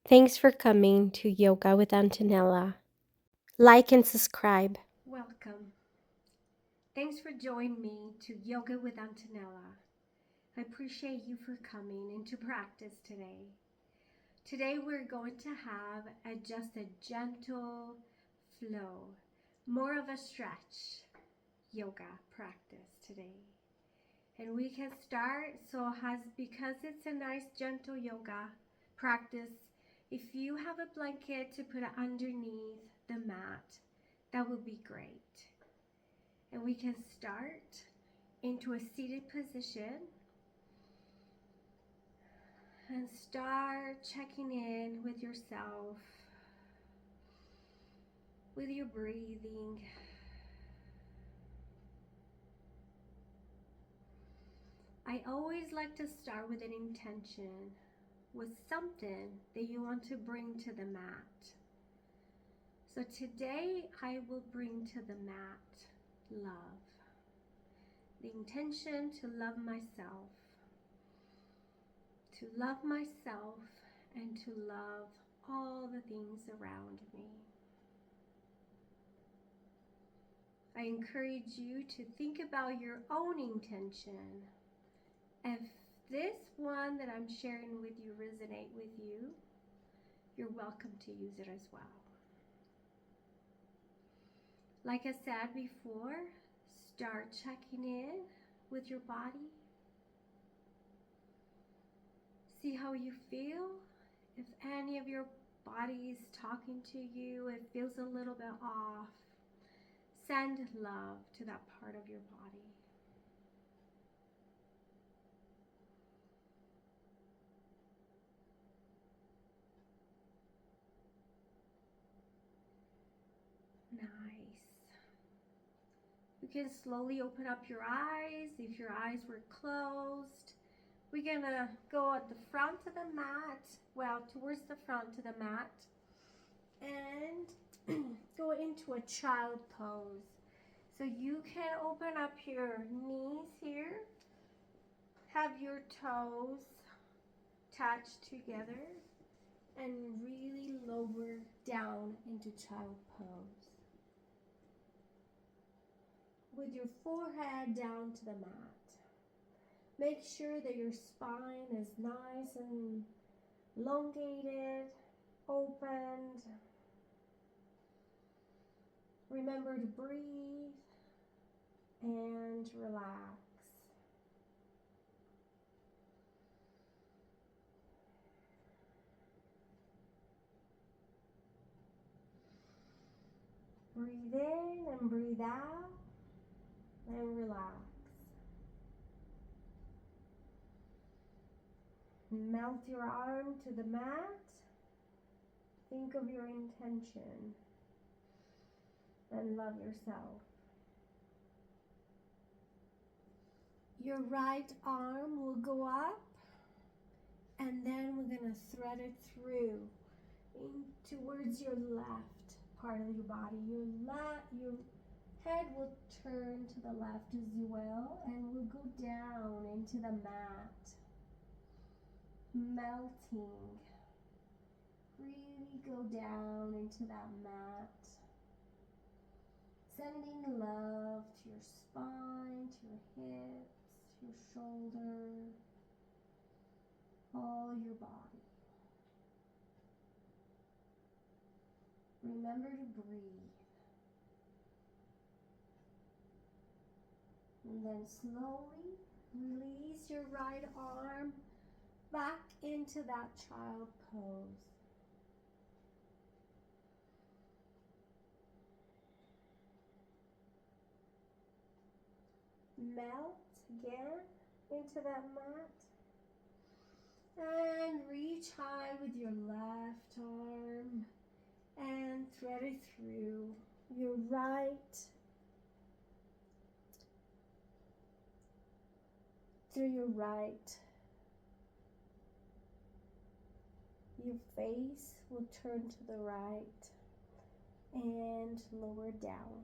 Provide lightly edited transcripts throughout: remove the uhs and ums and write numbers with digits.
Thanks for coming to Yoga with Antonella. Like and subscribe. Welcome. Thanks for joining me to Yoga with Antonella. I appreciate you for coming into practice today. Today we're going to have just a gentle flow, more of a stretch yoga practice today. And we can start because it's a nice gentle yoga practice. If you have a blanket to put underneath the mat, that would be great. And we can start into a seated position and start checking in with yourself, with your breathing. I always like to start with an intention, with something that you want to bring to the mat. So today I will bring to the mat love. The intention to love myself and to love all the things around me. I encourage you to think about your own intention. If this one that I'm sharing with you resonate with you, you're welcome to use it as well. Like I said before, start checking in with your body. See how you feel. If any of your body is talking to you, it feels a little bit off, send love to that part of your body. Nice. You can slowly open up your eyes if your eyes were closed. We're gonna go at the front of the mat, towards the front of the mat, and go into a child pose. So you can open up your knees here, have your toes touched together, and really lower down into child pose. With your forehead down to the mat. Make sure that your spine is nice and elongated, opened. Remember to breathe and relax. Breathe in and breathe out and relax. Melt your arm to the mat. Think of your intention and love yourself. Your right arm will go up, and then we're going to thread it through towards your left part of your body. Your head will turn to the left as well, and we'll go down into the mat, melting. Really go down into that mat, sending love to your spine, to your hips, your shoulder, all your body. Remember to breathe. And then slowly release your right arm back into that child pose. Melt again into that mat. And reach high with your left arm and thread it through your right. Your face will turn to the right and lower down.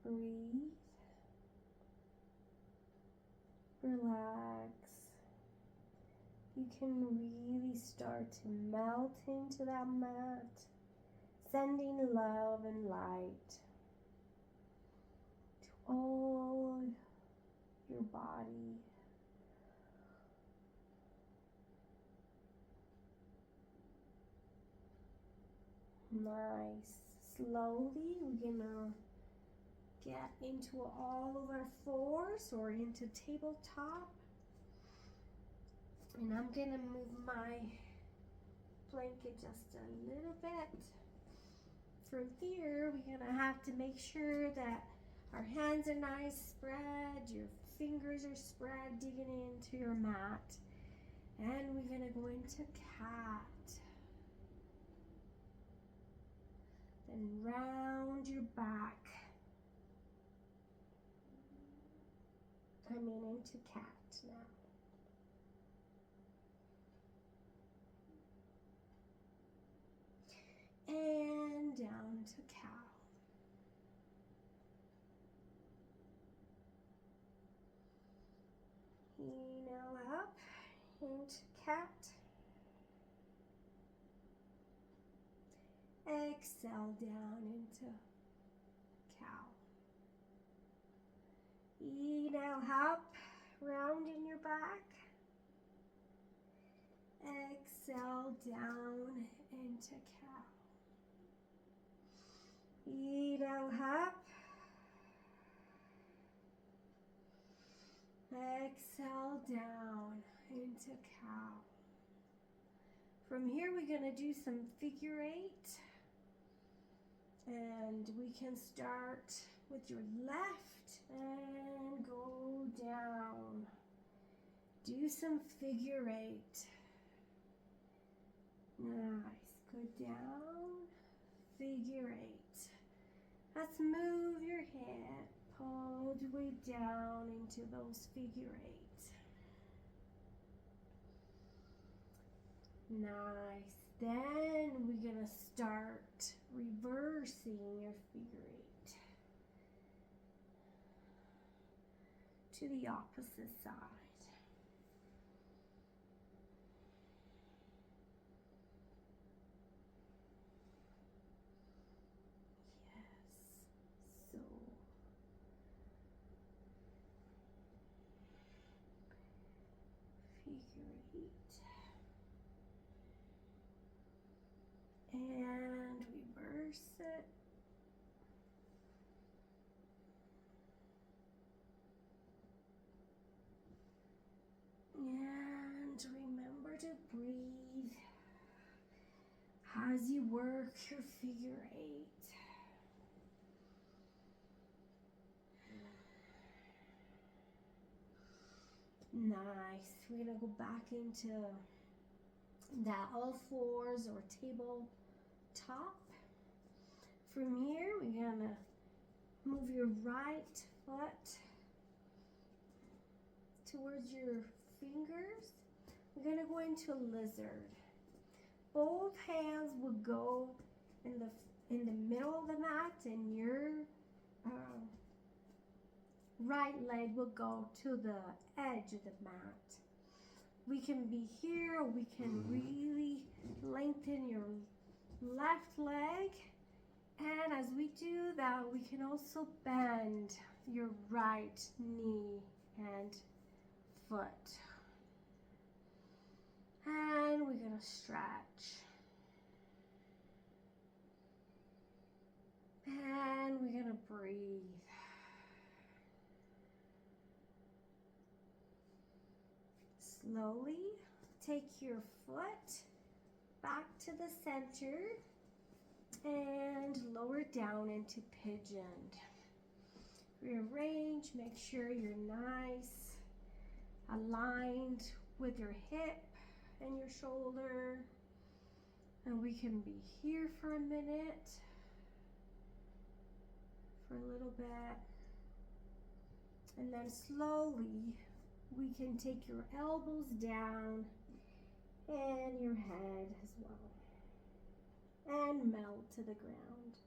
Breathe. Relax. can really start to melt into that mat, sending love and light to all your body. Nice. Slowly, we're gonna get into all of our fours or into tabletop. And I'm gonna move my blanket just a little bit. From here, we're gonna have to make sure that our hands are nice spread, your fingers are spread, digging into your mat. And we're gonna go into cat. Then round your back. Coming into cat now. And down to cow. Now up into cat. Exhale down into cow. Inhale up, rounding your back. Exhale down into cow. Inhale up. Exhale down into cow. From here we're going to do some figure eight. And we can start with your left and go down. Do some figure eight. Nice. Go down, figure eight. Let's move your head, pull the way down into those figure eight. Nice. Then we're gonna start reversing your figure eight to the opposite side. So figure eight and reverse it. And remember to breathe as you work your figure eight. Nice. We're gonna go back into that all fours or table top. From here, we're gonna move your right foot towards your fingers. We're gonna go into a lizard. Both hands will go in the middle of the mat, and your right leg will go to the edge of the mat. We can be here, or we can really lengthen your left leg. And as we do that, we can also bend your right knee and foot. And we're gonna stretch. And we're gonna breathe. Slowly take your foot back to the center and lower down into pigeon. Rearrange, make sure you're nice, aligned with your hip and your shoulder. And we can be here for a minute, for a little bit. And then slowly, we can take your elbows down and your head as well, and melt to the ground.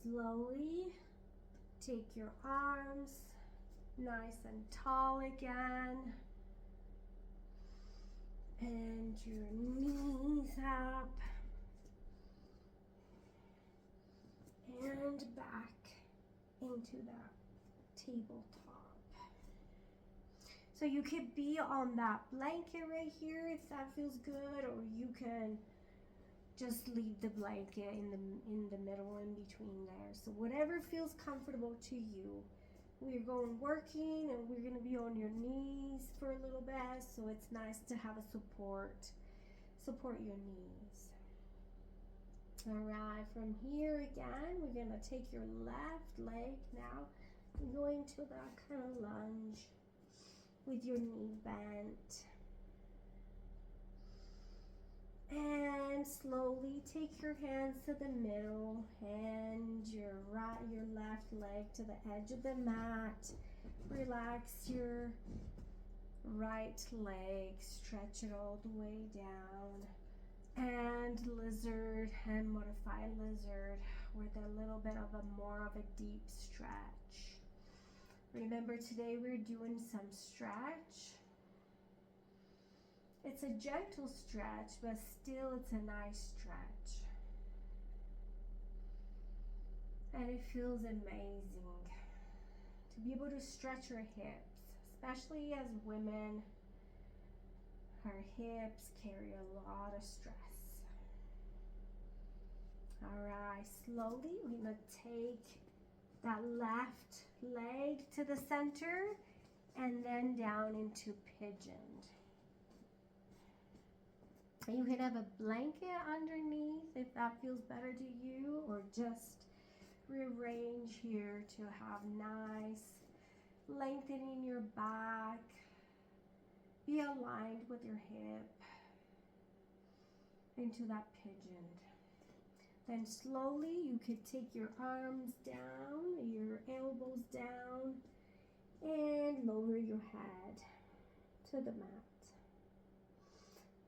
slowly take your arms nice and tall again. And your knees up. And back into that tabletop. So you could be on that blanket right here if that feels good, or you can just leave the blanket in the middle in between there. So whatever feels comfortable to you. We're going working and we're going to be on your knees for a little bit, so it's nice to have a support your knees. All right, from here again, we're going to take your left leg now and go into that kind of lunge with your knee bent. And slowly take your hands to the middle and your left leg to the edge of the mat. Relax your right leg, stretch it all the way down. And lizard and modified lizard with a little bit of more of a deep stretch. Remember, today we're doing some stretch. It's a gentle stretch, but still it's a nice stretch. And it feels amazing to be able to stretch your hips, especially as women. Our hips carry a lot of stress. All right, slowly we're gonna take that left leg to the center and then down into pigeon. You can have a blanket underneath if that feels better to you, or just rearrange here to have nice lengthening your back. Be aligned with your hip into that pigeon. Then slowly you could take your arms down, your elbows down, and lower your head to the mat.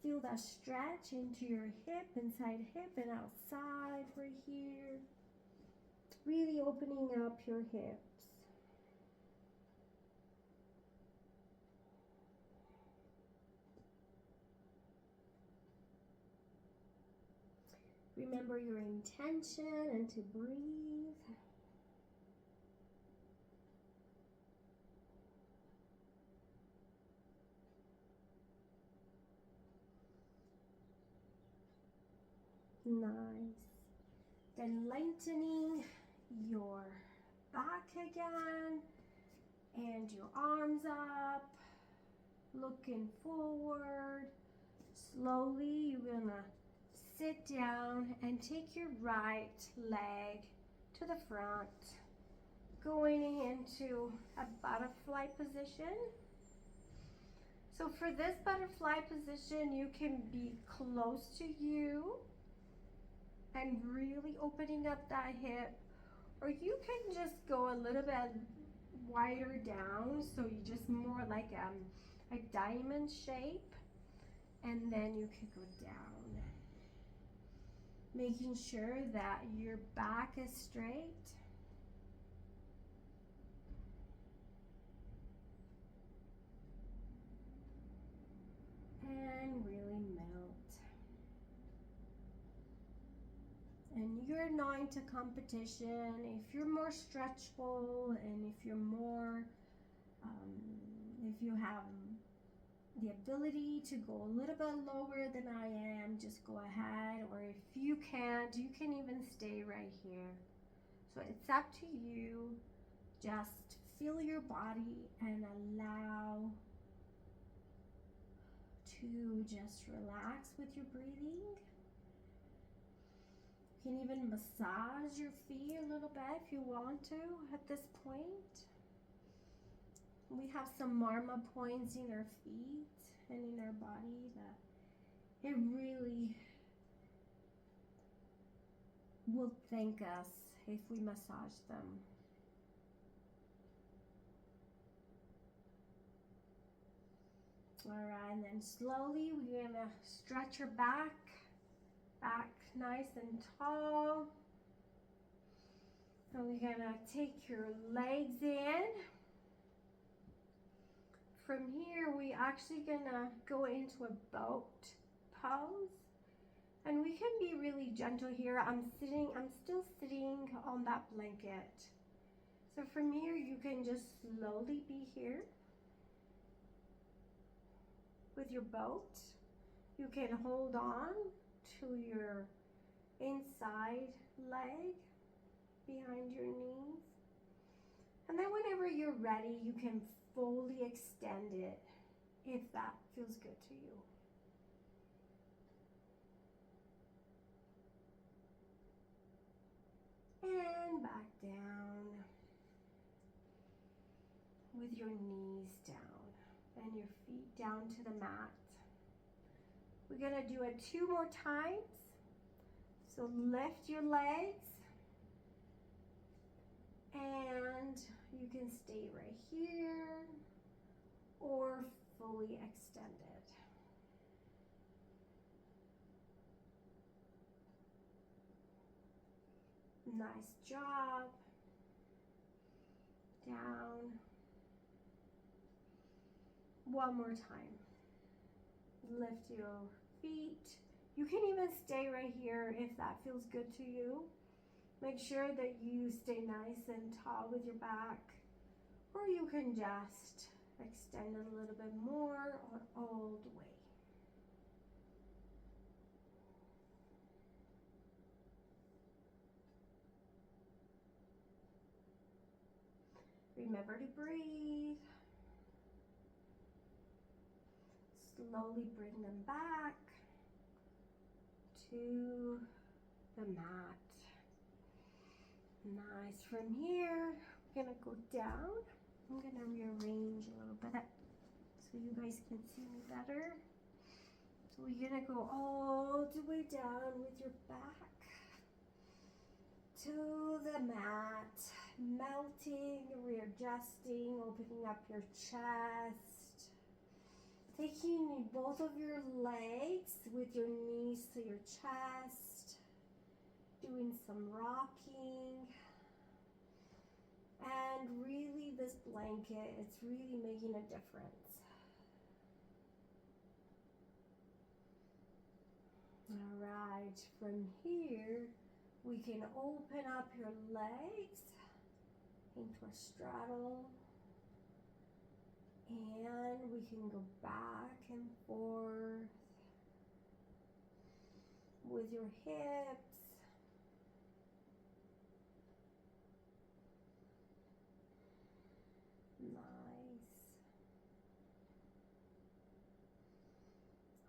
Feel that stretch into your hip, inside hip and outside right here. Really opening up your hips. Remember your intention and to breathe. Nice. Then lengthening your back again and your arms up, looking forward. Slowly you're gonna sit down and take your right leg to the front, going into a butterfly position. So for this butterfly position, you can be close to you and really opening up that hip, or you can just go a little bit wider down, so you just more like a diamond shape, and then you could go down, making sure that your back is straight. And really melt. And you're not into competition. If you're more stretchful, and if you're more, if you have the ability to go a little bit lower than I am, just go ahead. Or if you can't, you can even stay right here. So it's up to you. Just feel your body and allow to just relax with your breathing. You can even massage your feet a little bit if you want to at this point. We have some marma points in our feet and in our body that it really will thank us if we massage them. All right, and then slowly we're gonna stretch your back nice and tall. And we're gonna take your legs in. From here, we actually gonna go into a boat pose. And we can be really gentle here. I'm still sitting on that blanket. So from here, you can just slowly be here with your boat. You can hold on to your inside leg behind your knees. And then whenever you're ready, you can fully extend it if that feels good to you. And back down with your knees down and your feet down to the mat. We're gonna do it 2 more times. So lift your legs and you can stay right here or fully extend it. Nice job. Down. One more time. Lift your feet. You can even stay right here if that feels good to you. Make sure that you stay nice and tall with your back, or you can just extend it a little bit more or all the way. Remember to breathe. Slowly bring them back to the mat. Nice. From here, we're gonna go down. I'm gonna rearrange a little bit so you guys can see me better. So we're gonna go all the way down with your back to the mat, melting, readjusting, opening up your chest, taking both of your legs with your knees to your chest, doing some rocking. And really, this blanket, it's really making a difference. All right, from here, we can open up your legs into a straddle. And we can go back and forth with your hips. Nice.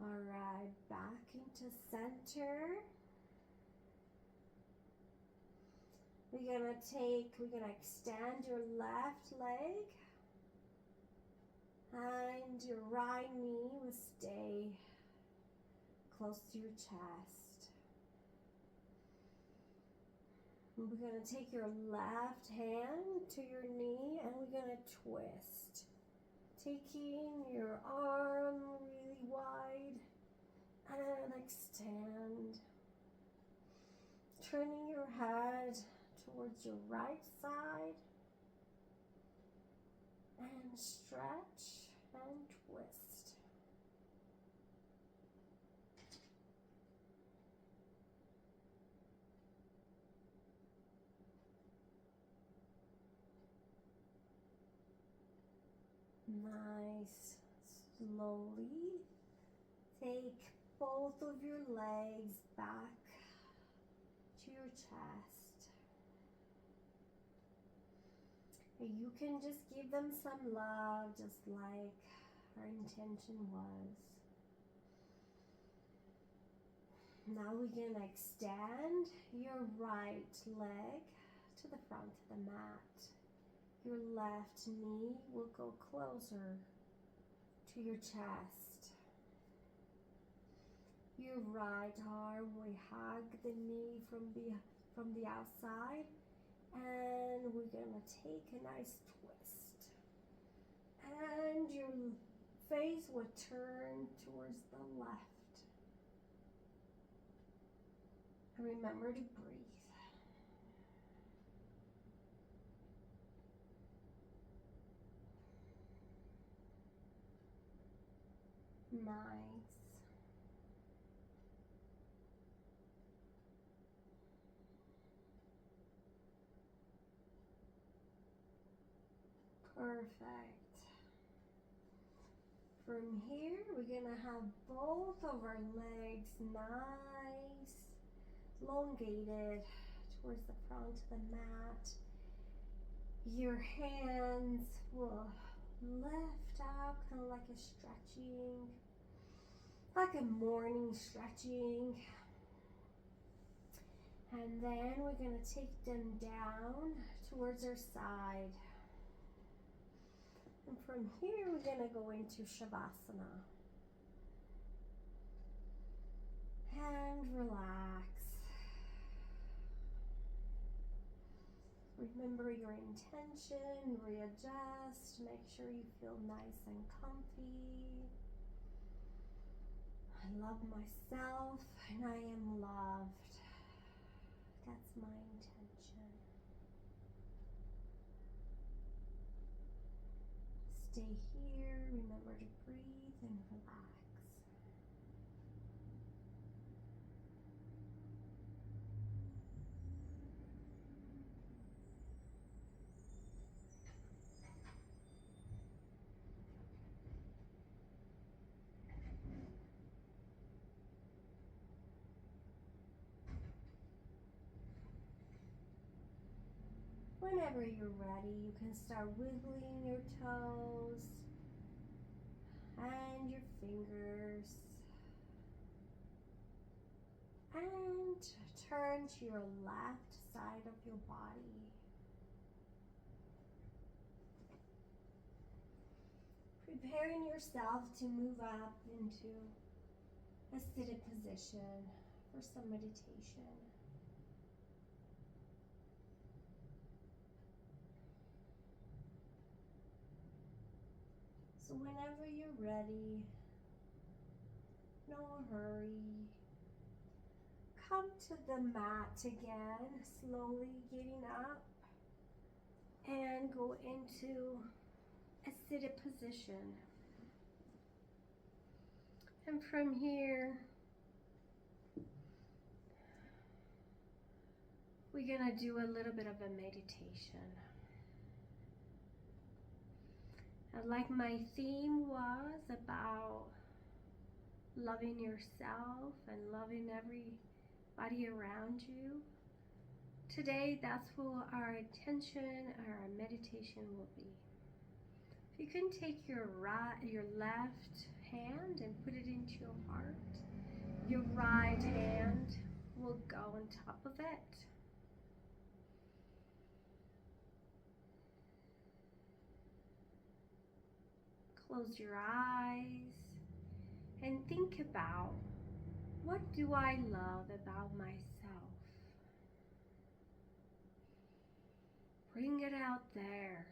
All right, back into center. We're gonna extend your left leg and your right knee will stay close to your chest. And we're gonna take your left hand to your knee and we're gonna twist. Taking your arm really wide and extend. Turning your head towards your right side and stretch and twist. Nice. Slowly take both of your legs back to your chest. You can just give them some love, just like our intention was. Now we're gonna extend your right leg to the front of the mat. Your left knee will go closer to your chest. Your right arm will hug the knee from the outside. And we're gonna take a nice twist. And your face will turn towards the left. And remember to breathe. Nice. Perfect. From here, we're gonna have both of our legs nice, elongated towards the front of the mat. Your hands will lift up, kind of like a stretching, like a morning stretching. And then we're going to take them down towards our side. And from here, we're going to go into Shavasana. And relax. Remember your intention, readjust, make sure you feel nice and comfy. I love myself and I am loved. That's my intention. Stay here, remember to breathe and relax. Whenever you're ready, you can start wiggling your toes and your fingers. And turn to your left side of your body. Preparing yourself to move up into a seated position for some meditation. So whenever you're ready, no hurry. Come to the mat again, slowly getting up and go into a seated position. And from here, we're gonna do a little bit of a meditation. And like my theme was about loving yourself and loving everybody around you, today that's what our attention, our meditation will be. You can take your left hand and put it into your heart. Your right hand will go on top of it. Close your eyes and think about, what do I love about myself? Bring it out there.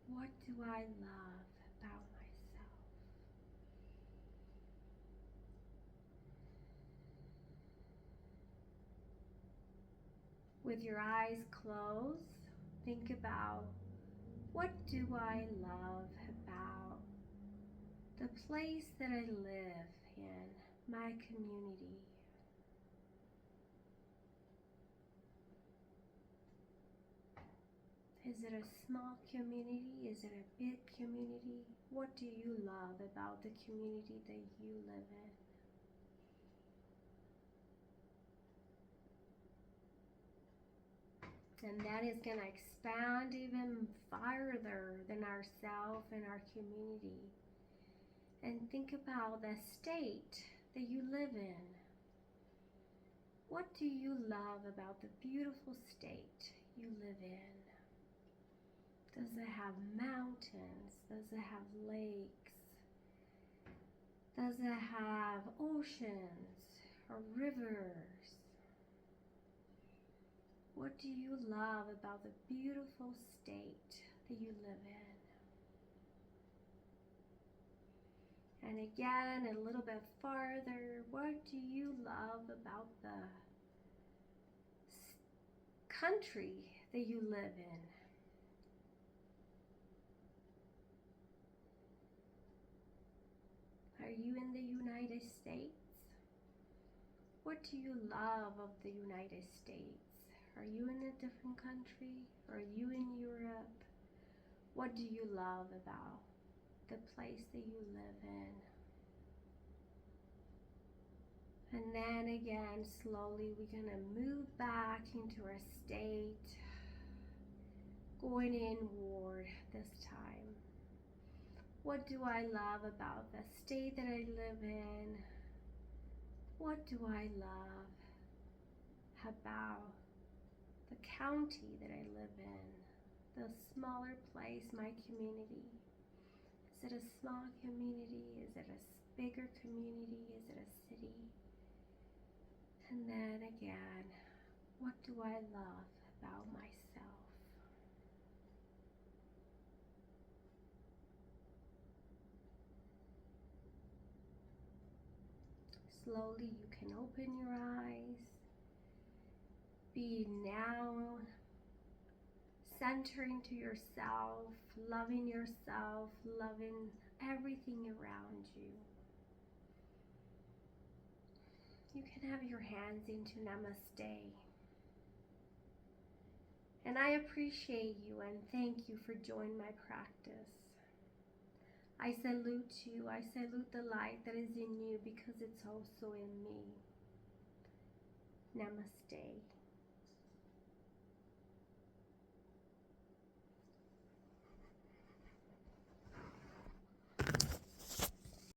What do I love about myself? With your eyes closed, think about, what do I love about the place that I live in, my community? Is it a small community? Is it a big community? What do you love about the community that you live in? And that is going to expand even farther than ourselves and our community. And think about the state that you live in. What do you love about the beautiful state you live in? Does it have mountains? Does it have lakes? Does it have oceans or rivers? What do you love about the beautiful state that you live in? And again, a little bit farther, what do you love about the country that you live in? Are you in the United States? What do you love of the United States? Are you in a different country? Are you in Europe? What do you love about the place that you live in? And then again, slowly we're gonna move back into our state, going inward this time. What do I love about the state that I live in? What do I love about the county that I live in? The smaller place, my community. Is it a small community? Is it a bigger community? Is it a city? And then again, what do I love about myself? Slowly you can open your eyes. Be now centering to yourself, loving yourself, loving everything around you. You can have your hands into Namaste. And I appreciate you and thank you for joining my practice. I salute you. I salute the light that is in you because it's also in me. Namaste.